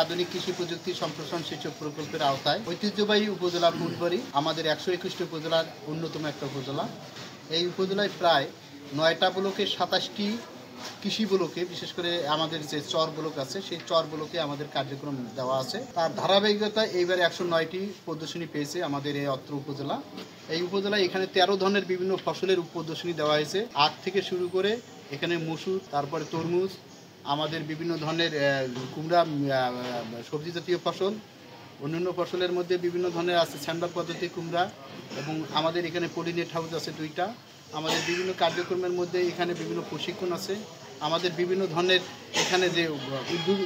আধুনিক কৃষি প্রযুক্তি সম্প্রসারণ সেচ প্রকল্পের আওতায় ঐতিহ্যবাহী উপজেলা ফুলবাড়ী আমাদের 121টি উপজেলার অন্যতম একটা উপজেলা। এই উপজেলায় প্রায় 9টা ব্লকে 27টি কৃষি ব্লকে, বিশেষ করে আমাদের যে চর ব্লক আছে সেই চর ব্লকে আমাদের কার্যক্রম দেওয়া আছে। তার ধারাবাহিকতায় এইবারে 109টি প্রদর্শনী পেয়েছে আমাদের এই অত্র উপজেলা। এই উপজেলায় এখানে 13 ধরনের বিভিন্ন ফসলের প্রদর্শনী দেওয়া হয়েছে। আখ থেকে শুরু করে এখানে মসুর, তারপরে তরমুজ, আমাদের বিভিন্ন ধরনের কুমড়া, সবজি জাতীয় ফসল, অন্যান্য ফসলের মধ্যে বিভিন্ন ধরনের আছে স্যান্ডার পদ্ধতি কুমড়া, এবং আমাদের এখানে পলিনেট হাউস আছে 2টা। আমাদের বিভিন্ন কার্যক্রমের মধ্যে এখানে বিভিন্ন প্রশিক্ষণ আছে। আমাদের বিভিন্ন ধরনের এখানে যে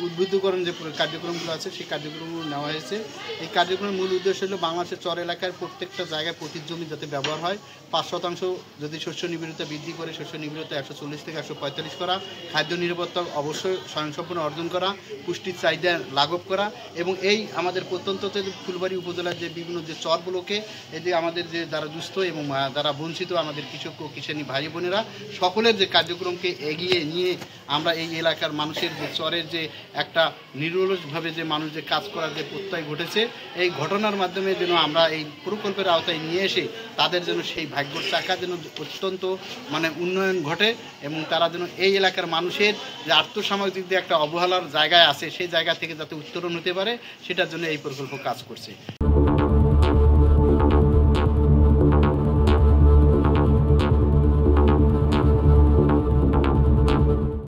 উদ্বুদ্ধকরণ যে কার্যক্রমগুলো আছে সেই কার্যক্রমগুলো নেওয়া হয়েছে। এই কার্যক্রমের মূল উদ্দেশ্য হলো বাংলাদেশের চর এলাকার প্রত্যেকটা জায়গায় প্রতি জমি যাতে ব্যবহার হয়। 5% যদি শস্য নিবিড়তা বৃদ্ধি করে শস্য নিবিড়তা 140 থেকে 145 করা, খাদ্য নিরাপত্তা অবশ্যই স্বয়ংসম্পূর্ণ অর্জন করা, পুষ্টির চাহিদা লাঘব করা, এবং এই আমাদের প্রত্যন্ত ফুলবাড়ী উপজেলার যে বিভিন্ন যে চরগুলোকে এই যে আমাদের যে যারা দুস্থ এবং যারা বঞ্চিত আমাদের কৃষক ও কৃষাণী ভাই বোনেরা সকলের যে কার্যক্রমকে এগিয়ে নিয়ে আমরা এই এলাকার মানুষের যে চরের যে একটা নিরলসভাবে যে মানুষ যে কাজ করার যে প্রত্যয় ঘটেছে, এই ঘটনার মাধ্যমে যেন আমরা এই প্রকল্পের আওতায় নিয়ে এসে তাদের যেন সেই ভাগ্যর চাকা যেন অত্যন্ত উন্নয়ন ঘটে, এবং তারা যেন এই এলাকার মানুষের যে আর্থসামাজিক যে একটা অবহেলার জায়গায় আছে সেই জায়গা থেকে যাতে উত্তরণ হতে পারে সেটার জন্য এই প্রকল্প কাজ করছে।